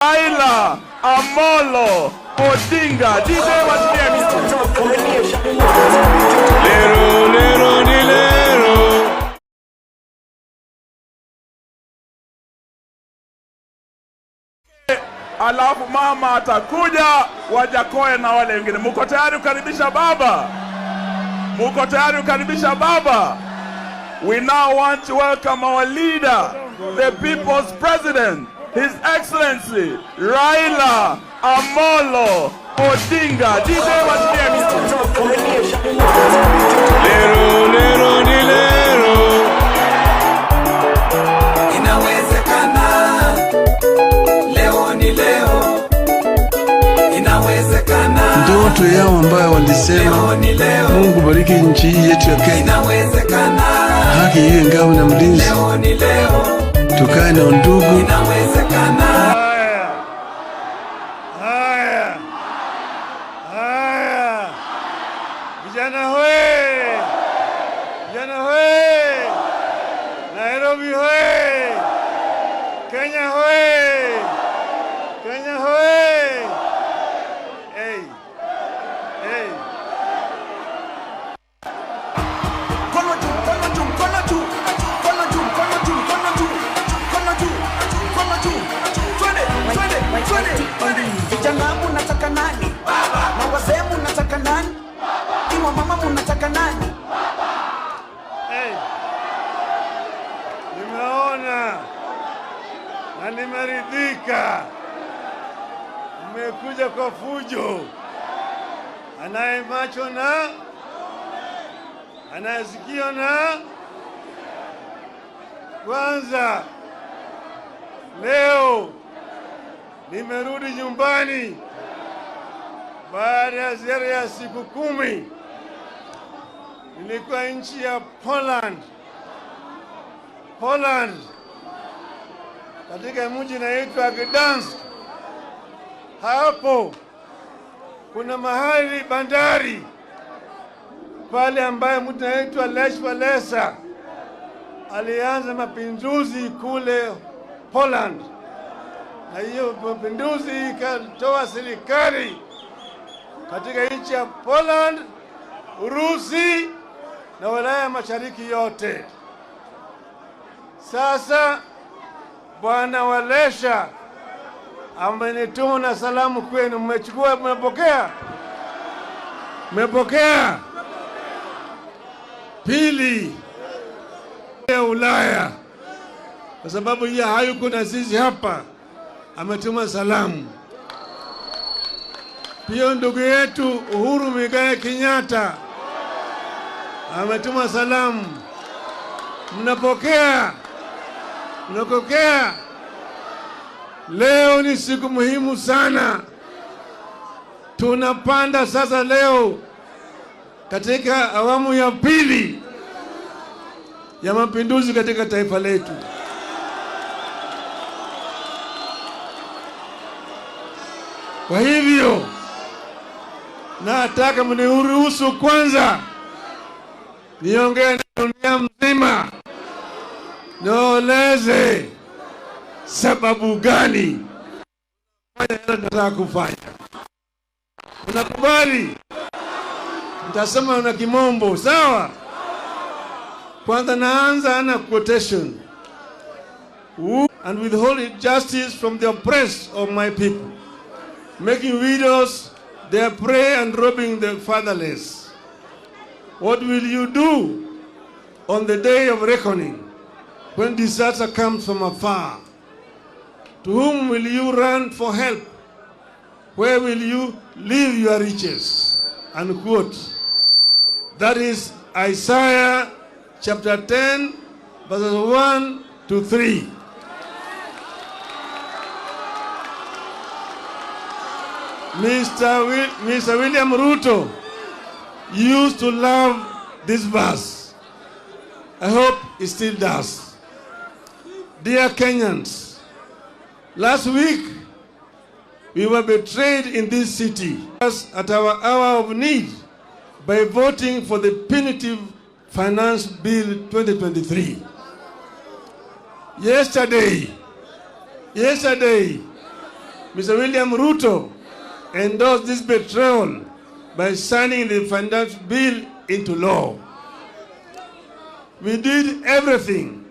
Raila Amolo Odinga. Lero ni lero. Alafu mama atakuja, Wajakoya na wale wengine. Muko tayari kukaribisha baba? Muko tayari kukaribisha baba? We now want to welcome our leader, the people's president, His Excellency Raila Amolo Odinga. Lero ni lero. Inawezekana, leo ni leo. Inawezekana, ndoto yao ambayo walisema Mungu bariki nchi hii yetu ya Kenya. Inawezekana, haki iwe ngao na mlinzi. leo ni leo. Tukae na undugu. Inawezekana. Haya. Vijana hoe. Vijana hoe. Nairobi hoe. Kenya hoe. Kenya hoe. Hey. Hey. Kono juu, kono juu, kono juu. Kono juu, kono juu, kono juu. Kono juu, kono juu. Twende, twende, twende. Vijana mnataka nani? Baba. Na wazee mnataka nani? Iwa mama mnataka nani? Hey. Nimeona na nimeridhika. Mmekuja kwa fujo. Anaye macho na anayesikia na kwanza, leo nimerudi nyumbani baada ya ziara ya siku 10. Nilikuwa nchi ya Poland, katika mji unaitwa Gdansk. Hapo kuna mahali bandari pale ambaye mtu anaitwa Lech Walesa alianza mapinduzi kule Poland, na hiyo mapinduzi ikatoa serikali katika nchi ya Poland, Urusi na Ulaya Mashariki yote. Sasa Bwana Walesha amenituma na salamu kwenu. Mmechukua? Mmepokea? Mmepokea? Pili, ya Ulaya, kwa sababu yeye hayuko na sisi hapa, ametuma salamu. Pia ndugu yetu Uhuru Muigai Kenyatta ametuma salamu. Mnapokea? Mnapokea? Leo ni siku muhimu sana. Tunapanda sasa leo katika awamu ya pili ya mapinduzi katika taifa letu. Kwa hivyo nataka mniruhusu kwanza niongee na dunia mzima, nieleze sababu gani nataka kufanya. Unakubali? Nitasema na kimombo, sawa? Kwanza naanza na quotation. And withhold justice from the oppressed of my people, making widows their prey and robbing the fatherless. What will you do on the day of reckoning, when disaster comes from afar? To whom will you run for help? Where will you leave your riches? Unquote. That is Isaiah chapter 10, verses 1 to 3. Mr. William Ruto used to love this verse. I hope he still does. Dear Kenyans, last week we were betrayed in this city at our hour of need by voting for the punitive Finance Bill 2023. Yesterday, Mr. William Ruto endorsed this betrayal by signing the finance bill into law. We did everything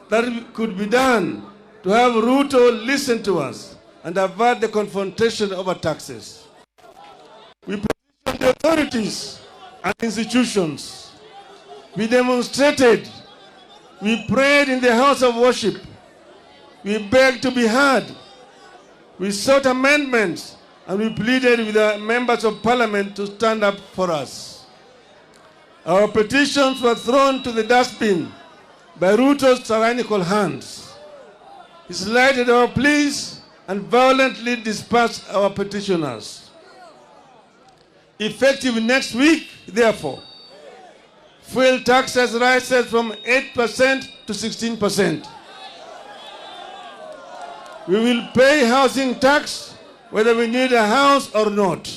that could be done to have Ruto listen to us and avert the confrontation over taxes. We petitioned the authorities and institutions. We demonstrated. We prayed in the house of worship. We begged to be heard. We sought amendments, and we pleaded with the members of parliament to stand up for us. Our petitions were thrown to the dustbin by Ruto's tyrannical hands. He slighted our pleas and violently dispersed our petitioners. Effective next week, therefore, fuel taxes rises from 8% to 16%. We will pay housing tax whether we need a house or not.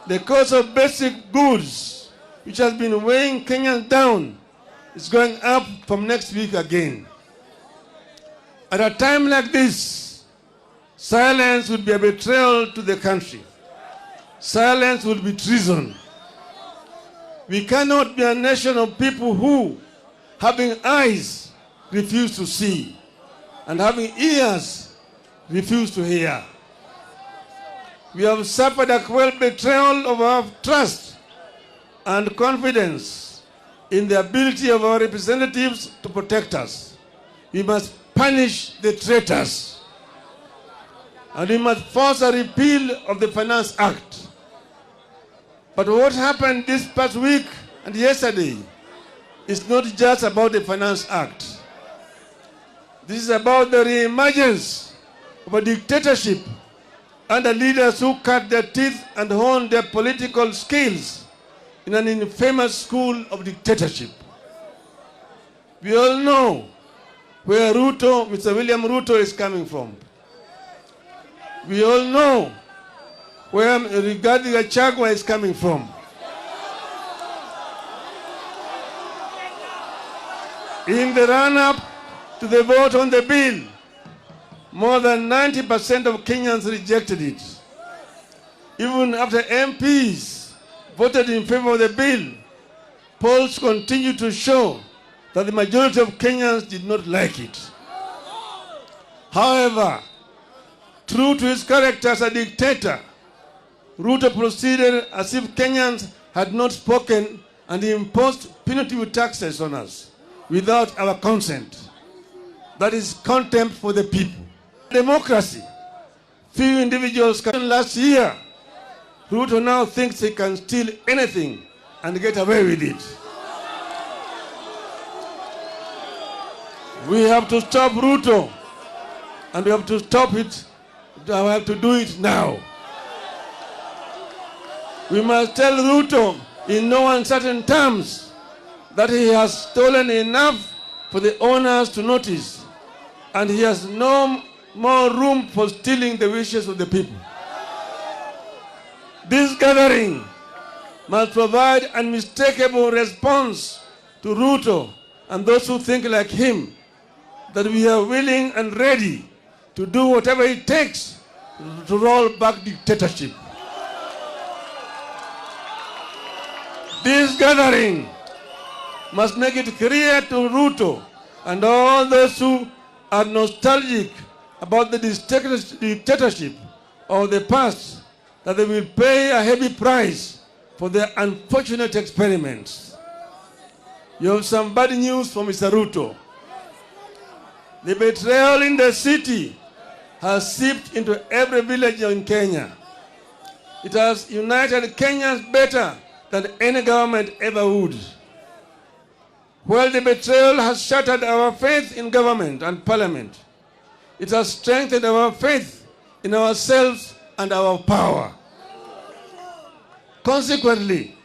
The cost of basic goods, which has been weighing Kenyans down, is going up from next week again. At a time like this, silence would be a betrayal to the country. Silence would be treason. We cannot be a nation of people who, having eyes, refuse to see, and having ears, refuse to hear. We have suffered a cruel betrayal of our trust and confidence in the ability of our representatives to protect us. We must punish the traitors, and we must force a repeal of the Finance Act. But what happened this past week and yesterday is not just about the Finance Act. This is about the reemergence of a dictatorship under leaders who cut their teeth and honed their political skills in an infamous school of dictatorship. We all know where Ruto, Mr. William Ruto, is coming from. We all know where Rigathi Gachagua is coming from. In the run-up to the vote on the bill, more than 90% of Kenyans rejected it. Even after MPs voted in favor of the bill, polls continue to show that the majority of Kenyans did not like it. However, true to his character as a dictator, Ruto proceeded as if Kenyans had not spoken, and he imposed punitive taxes on us without our consent. That is contempt for the people. Democracy. Few individuals can. Last year, Ruto now thinks he can steal anything and get away with it. We have to stop Ruto, and we have to stop it. We have to do it now. We must tell Ruto in no uncertain terms that he has stolen enough for the owners to notice, and he has no more room for stealing the wishes of the people. This gathering must provide an unmistakable response to Ruto and those who think like him, that we are willing and ready to do whatever it takes to roll back dictatorship. This gathering must make it clear to Ruto and all those who are nostalgic about the dictatorship of the past that they will pay a heavy price for their unfortunate experiments. You have some bad news for Mr. Ruto. The betrayal in the city has seeped into every village in Kenya. It has united Kenyans better than any government ever would. While the betrayal has shattered our faith in government and parliament, it has strengthened our faith in ourselves and our power. Consequently,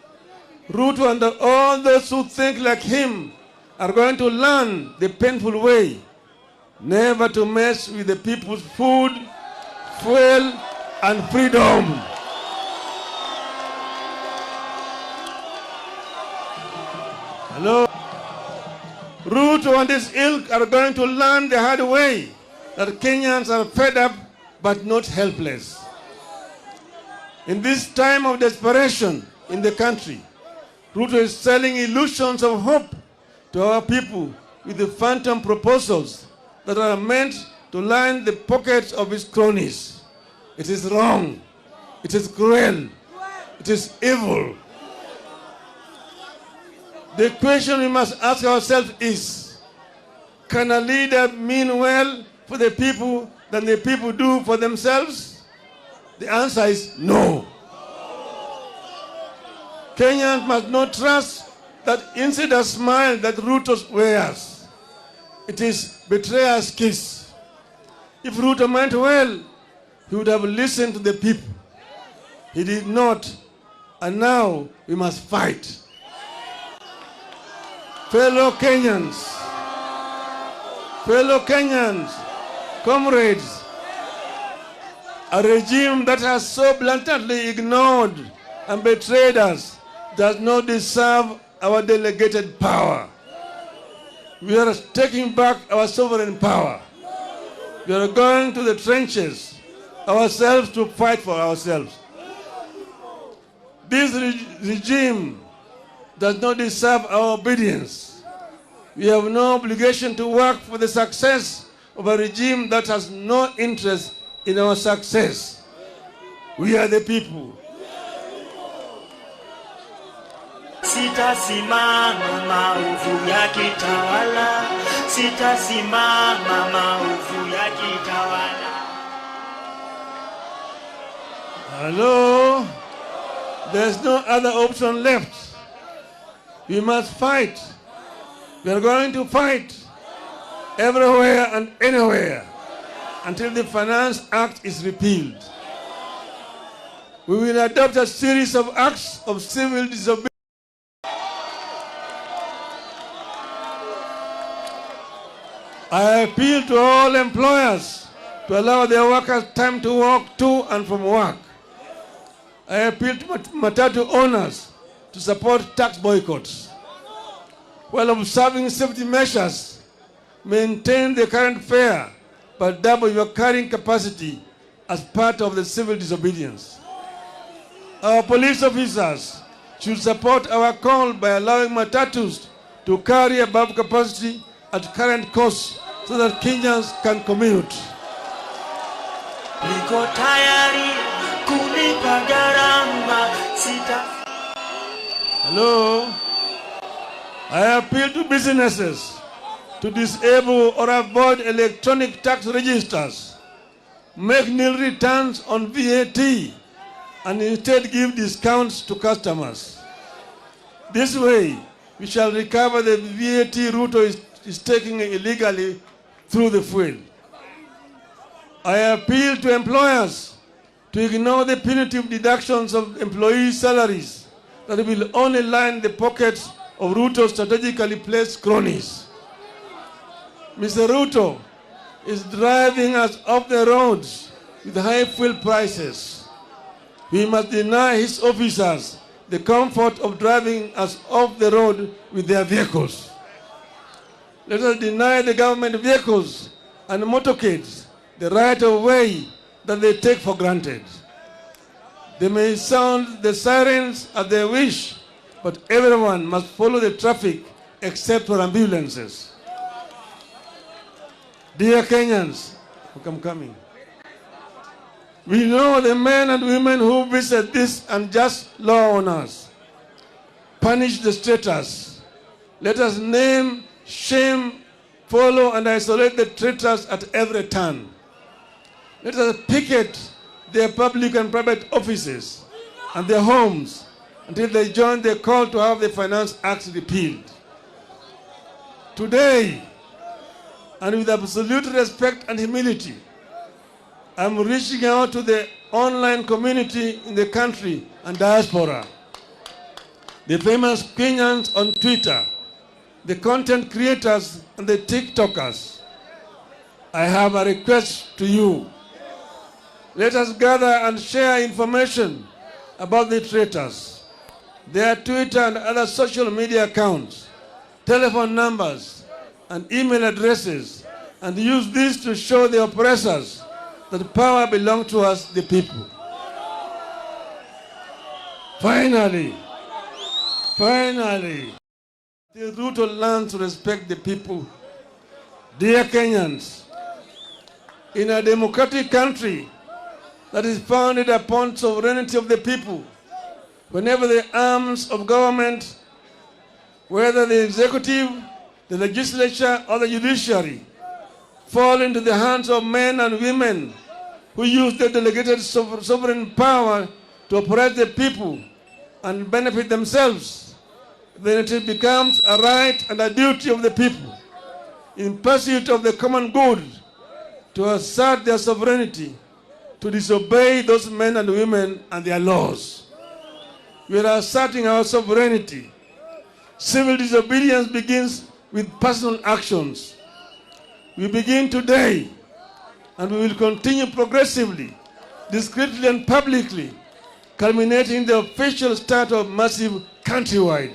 Ruto and all those who think like him are going to learn the painful way never to mess with the people's food, fuel, and freedom. Hello? Ruto and his ilk are going to learn the hard way that Kenyans are fed up but not helpless. In this time of desperation in the country, Ruto is selling illusions of hope to our people with the phantom proposals that are meant to line the pockets of his cronies. It is wrong. It is cruel. It is evil. The question we must ask ourselves is, can a leader mean well for the people than the people do for themselves? The answer is no. Kenyans must not trust that insider smile that Ruto wears. It is betrayer's kiss. If Ruto meant well, he would have listened to the people. He did not, and now we must fight. Fellow Kenyans, comrades, a regime that has so blatantly ignored and betrayed us does not deserve our delegated power. We are taking back our sovereign power. We are going to the trenches ourselves to fight for ourselves. This regime does not deserve our obedience. We have no obligation to work for the success of a regime that has no interest in our success. We are the people. Sitasimama maovu ya kitawala, sitasimama maovu ya kitawala. Hello? There's no other option left. We must fight. We are going to fight everywhere and anywhere until the Finance Act is repealed. We will adopt a series of acts of civil disobedience. I appeal to all employers to allow their workers time to walk to and from work. I appeal to matatu owners to support tax boycotts. While observing safety measures, maintain the current fare, but double your carrying capacity as part of the civil disobedience. Our police officers should support our call by allowing matatus to carry above capacity at current costs so that Kenyans can commute. Niko tayari kulipa gharama sita. Hello? I appeal to businesses to disable or avoid electronic tax registers, make nil returns on VAT, and instead give discounts to customers. This way, we shall recover the VAT Ruto is taking illegally through the fuel. I appeal to employers to ignore the punitive deductions of employees' salaries that will only line the pockets of Ruto's strategically placed cronies. Mr. Ruto is driving us off the roads with high fuel prices. We must deny his officers the comfort of driving us off the road with their vehicles. Let us deny the government vehicles and motorcades the right of way that they take for granted. They may sound the sirens as they wish, but everyone must follow the traffic except for ambulances. Dear Kenyans, I'm coming. We know the men and women who visit this unjust law on us. Punish the traitors. Let us name, shame, follow, and isolate the traitors at every turn. Let us picket their public and private offices and their homes until they join the call to have the Finance Act repealed. Today, and with absolute respect and humility, I'm reaching out to the online community in the country and diaspora, the famous Kenyans on Twitter, the content creators and the TikTokers. I have a request to you. Let us gather and share information about the traitors, their Twitter and other social media accounts, telephone numbers, and email addresses, and use this to show the oppressors that power belongs to us, the people. Finally, the Ruto learns to respect the people. Dear Kenyans, in a democratic country that is founded upon sovereignty of the people, whenever the arms of government, whether the executive, the legislature, or the judiciary, fall into the hands of men and women who use their delegated sovereign power to oppress the people and benefit themselves, then it becomes a right and a duty of the people, in pursuit of the common good, to assert their sovereignty, to disobey those men and women and their laws. We are asserting our sovereignty. Civil disobedience begins with personal actions. We begin today, and we will continue progressively, discreetly and publicly, culminating the official start of massive countrywide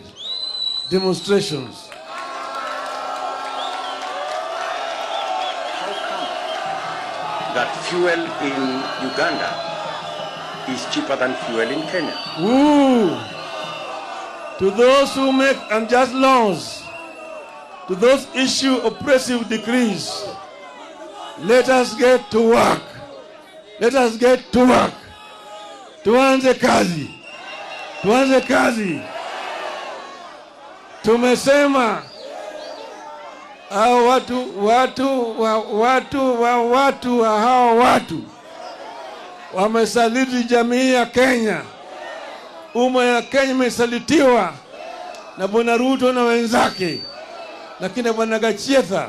demonstrations. That fuel in Uganda is cheaper than fuel in Kenya. Ooh. To those who make unjust laws, to those issue oppressive decrees, let us get to work. Let us get to work. Tuanze kazi. Tuanze kazi. Tumesema hao watu wamesaliti jamii ya Kenya. Umma ya Kenya imesalitiwa na Bwana Ruto na wenzake, lakini Bwana Gachetha